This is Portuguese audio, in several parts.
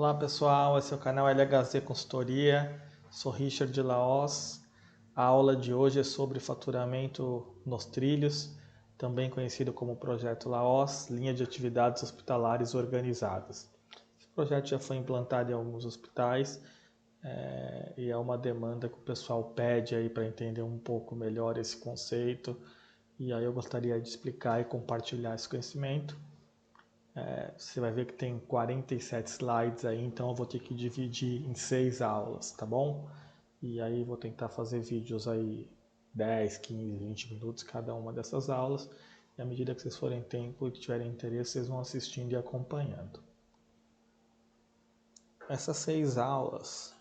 Olá pessoal, esse é o canal LHZ Consultoria, sou Richard de Laos. A aula de hoje é sobre faturamento nos trilhos, também conhecido como Projeto Laos, linha de atividades hospitalares organizadas. Esse projeto já foi implantado em alguns hospitais e é uma demanda que o pessoal pede aí para entender um pouco melhor esse conceito, e aí eu gostaria de explicar e compartilhar esse conhecimento. Você vai ver que tem 47 slides aí, então eu vou ter que dividir em 6 aulas, tá bom? E aí vou tentar fazer vídeos aí 10, 15, 20 minutos cada uma dessas aulas. E à medida que vocês forem tempo e tiverem interesse, vocês vão assistindo e acompanhando. Essas 6 aulas,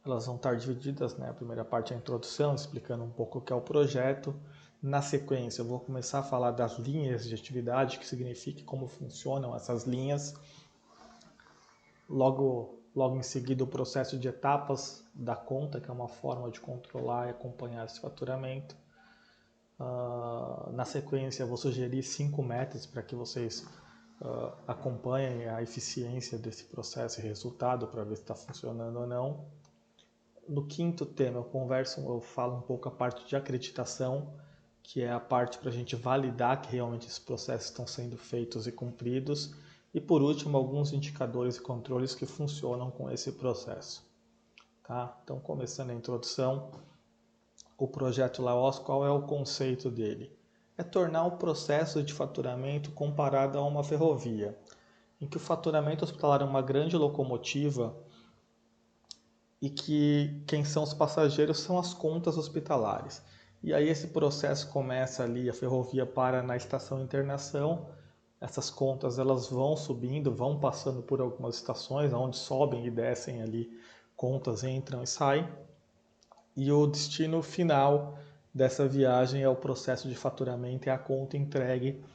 elas vão estar divididas, né? A primeira parte é a introdução, explicando um pouco o que é o projeto. Na sequência, eu vou começar a falar das linhas de atividade, que significa como funcionam essas linhas. Logo em seguida, o processo de etapas da conta, que é uma forma de controlar e acompanhar esse faturamento. Na sequência, eu vou sugerir 5 metas para que vocês acompanhem a eficiência desse processo e resultado para ver se está funcionando ou não. No quinto tema, eu falo um pouco a parte de acreditação, que é a parte para a gente validar que realmente esses processos estão sendo feitos e cumpridos. E por último, alguns indicadores e controles que funcionam com esse processo. Tá? Então, começando a introdução, o projeto Laos, qual é o conceito dele? É tornar o processo de faturamento comparado a uma ferrovia, em que o faturamento hospitalar é uma grande locomotiva e que quem são os passageiros são as contas hospitalares. E aí esse processo começa ali, a ferrovia para na estação internação, essas contas elas vão subindo, vão passando por algumas estações, onde sobem e descem ali, contas entram e saem. E o destino final dessa viagem é o processo de faturamento e a conta entregue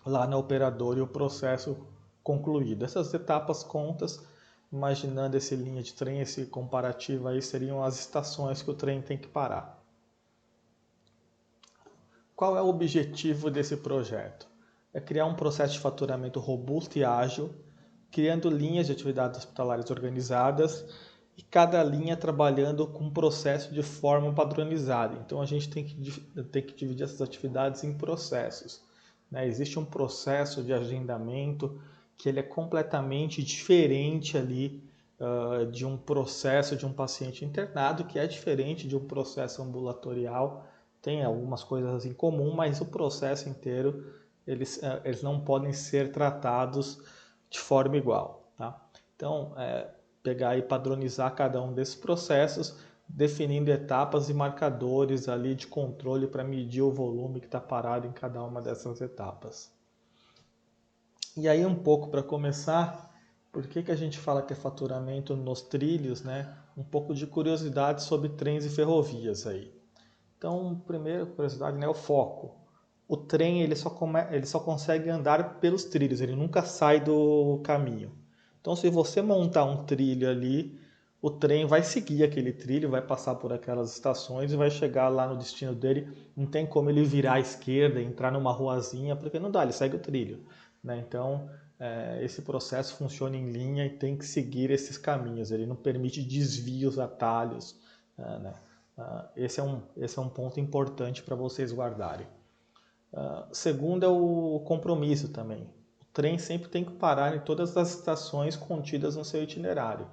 lá na operadora e o processo concluído. Essas etapas contas, imaginando essa linha de trem, esse comparativo aí, seriam as estações que o trem tem que parar. Qual é o objetivo desse projeto? É criar um processo de faturamento robusto e ágil, criando linhas de atividades hospitalares organizadas e cada linha trabalhando com um processo de forma padronizada. Então a gente tem que dividir essas atividades em processos. Existe um processo de agendamento que ele é completamente diferente ali de um processo de um paciente internado, que é diferente de um processo ambulatorial. Tem algumas coisas em comum, mas o processo inteiro eles não podem ser tratados de forma igual. Tá? Então, pegar e padronizar cada um desses processos, definindo etapas e marcadores ali de controle para medir o volume que está parado em cada uma dessas etapas. E aí um pouco para começar, por que a gente fala que é faturamento nos trilhos, né? Um pouco de curiosidade sobre trens e ferrovias aí. Então, primeira curiosidade, né, o foco. O trem ele só consegue andar pelos trilhos, ele nunca sai do caminho. Então, se você montar um trilho ali, o trem vai seguir aquele trilho, vai passar por aquelas estações e vai chegar lá no destino dele. Não tem como ele virar à esquerda, entrar numa ruazinha, porque não dá, ele segue o trilho. Então, esse processo funciona em linha e tem que seguir esses caminhos. Ele não permite desvios, atalhos. Esse é um ponto importante para vocês guardarem. Segundo é o compromisso também. O trem sempre tem que parar em todas as estações contidas no seu itinerário.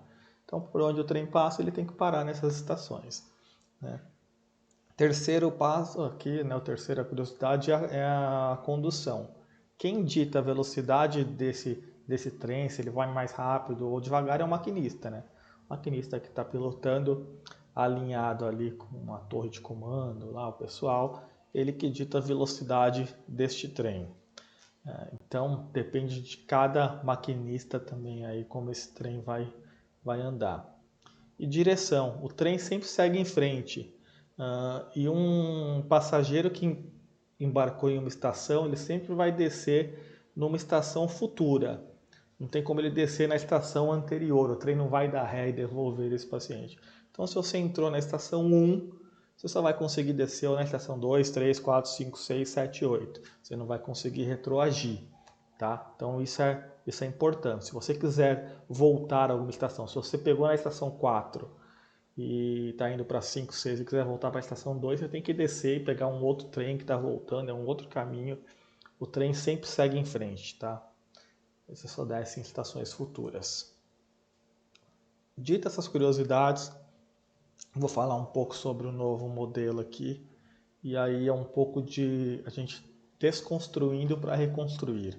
Então, por onde o trem passa, ele tem que parar nessas estações. Terceiro passo aqui, a terceira curiosidade é a condução. Quem dita a velocidade desse trem, se ele vai mais rápido ou devagar, é o maquinista. O maquinista que está pilotando, alinhado ali com uma torre de comando, lá o pessoal, ele que dita a velocidade deste trem. Então, depende de cada maquinista também aí como esse trem vai andar. E direção, o trem sempre segue em frente. E um passageiro que embarcou em uma estação, ele sempre vai descer numa estação futura. Não tem como ele descer na estação anterior, o trem não vai dar ré e devolver esse paciente. Então, se você entrou na estação 1, você só vai conseguir descer ou na estação 2, 3, 4, 5, 6, 7, 8. Você não vai conseguir retroagir. tá? Então isso é importante. Se você quiser voltar a alguma estação, se você pegou na estação 4 e está indo para 5, 6 e quiser voltar para a estação 2, você tem que descer e pegar um outro trem que está voltando, é um outro caminho. O trem sempre segue em frente, tá? Você só desce em estações futuras. Dito essas curiosidades, vou falar um pouco sobre o novo modelo aqui. E aí é um pouco de a gente desconstruindo para reconstruir.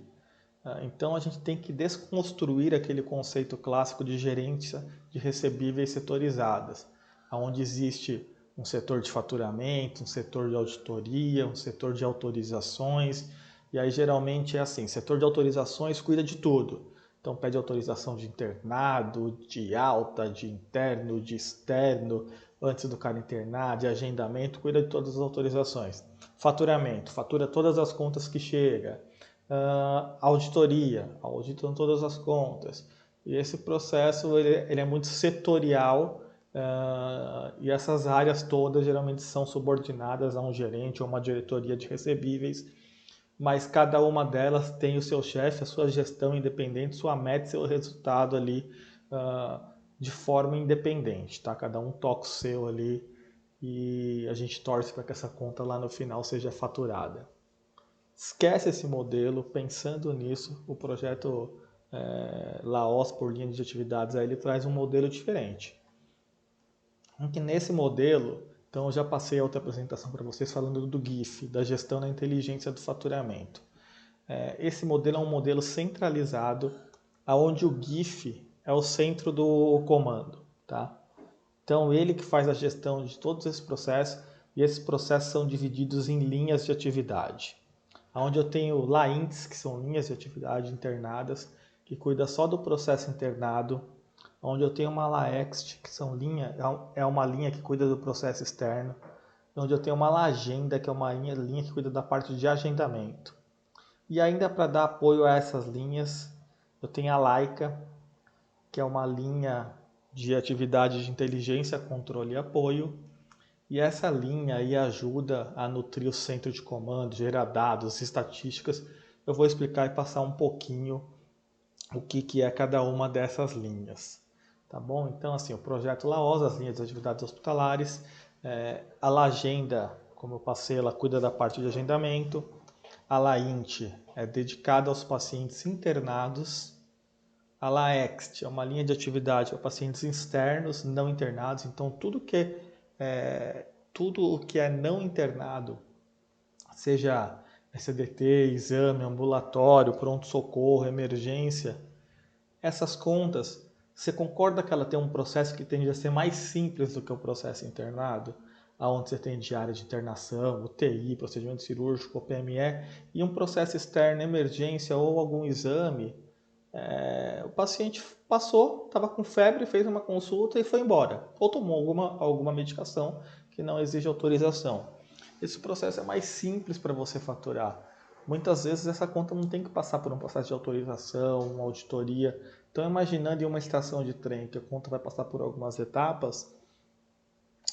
Então a gente tem que desconstruir aquele conceito clássico de gerência de recebíveis setorizadas, onde existe um setor de faturamento, um setor de auditoria, um setor de autorizações, e aí geralmente é assim, setor de autorizações cuida de tudo. Então pede autorização de internado, de alta, de interno, de externo, antes do cara internar, de agendamento, cuida de todas as autorizações. Faturamento, fatura todas as contas que chega. Auditoria, auditam todas as contas. E esse processo ele é muito setorial e essas áreas todas geralmente são subordinadas a um gerente ou uma diretoria de recebíveis, mas cada uma delas tem o seu chefe, a sua gestão independente, sua meta e seu resultado ali de forma independente, tá? Cada um toca o seu ali e a gente torce para que essa conta lá no final seja faturada. Esquece esse modelo, pensando nisso, o projeto Laos por linha de atividades aí, ele traz um modelo diferente. Que nesse modelo, então eu já passei a outra apresentação para vocês falando do GIF, da gestão da inteligência do faturamento. Esse modelo é um modelo centralizado, onde o GIF é o centro do comando, tá? Então ele que faz a gestão de todos esses processos, e esses processos são divididos em linhas de atividade. Onde eu tenho LAINTs, que são linhas de atividade internadas, que cuida só do processo internado, onde eu tenho uma LAEXT, que é uma linha que cuida do processo externo, onde eu tenho uma LAGENDA, que é uma linha que cuida da parte de agendamento. E ainda para dar apoio a essas linhas, eu tenho a LAICA, que é uma linha de atividade de inteligência, controle e apoio. E essa linha aí ajuda a nutrir o centro de comando, gerar dados, estatísticas. Eu vou explicar e passar um pouquinho o que é cada uma dessas linhas. Tá bom? Então, assim, o projeto Laos, as linhas de atividades hospitalares, a LAGENDA, como eu passei, ela cuida da parte de agendamento. A LAINT é dedicada aos pacientes internados. A LAEXT é uma linha de atividade para pacientes externos, não internados. Então, tudo o que é não internado, seja CDT, exame, ambulatório, pronto-socorro, emergência, essas contas, você concorda que ela tem um processo que tende a ser mais simples do que o processo internado? Onde você tem diária de internação, UTI, procedimento cirúrgico, PME, e um processo externo, emergência ou algum exame, o paciente passou, estava com febre, fez uma consulta e foi embora. Ou tomou alguma medicação que não exige autorização. Esse processo é mais simples para você faturar. Muitas vezes essa conta não tem que passar por um processo de autorização, uma auditoria. Então, imaginando em uma estação de trem que a conta vai passar por algumas etapas,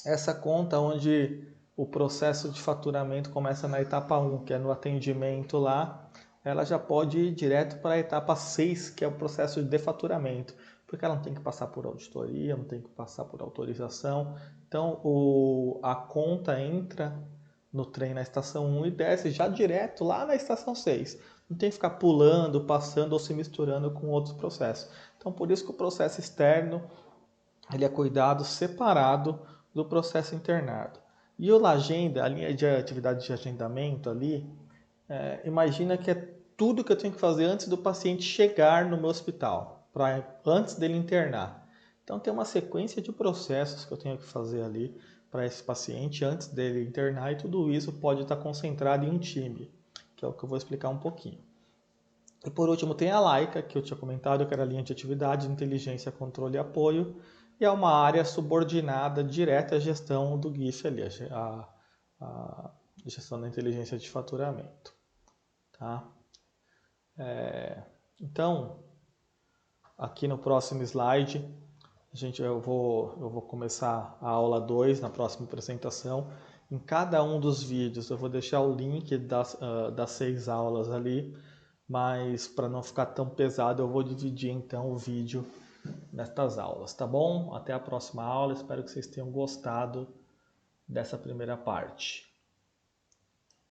essa conta onde o processo de faturamento começa na etapa 1, que é no atendimento lá, ela já pode ir direto para a etapa 6, que é o processo de defaturamento, porque ela não tem que passar por auditoria, não tem que passar por autorização. Então, a conta entra no trem na estação 1 e desce já direto lá na estação 6. Não tem que ficar pulando, passando ou se misturando com outros processos. Então, por isso que o processo externo ele é cuidado separado do processo internado. E o LAGENDA, a linha de atividade de agendamento ali, imagina que é tudo que eu tenho que fazer antes do paciente chegar no meu hospital, antes dele internar. Então tem uma sequência de processos que eu tenho que fazer ali para esse paciente antes dele internar, e tudo isso pode estar concentrado em um time, que é o que eu vou explicar um pouquinho. E por último tem a LAICA, que eu tinha comentado, que era a linha de atividade, inteligência, controle e apoio, e é uma área subordinada direta à gestão do GIF ali, a gestão da inteligência de faturamento. Tá? Então, aqui no próximo slide, eu vou começar a aula 2 na próxima apresentação. Em cada um dos vídeos eu vou deixar o link das 6 aulas ali, mas para não ficar tão pesado eu vou dividir então o vídeo nestas aulas, tá bom? Até a próxima aula, espero que vocês tenham gostado dessa primeira parte.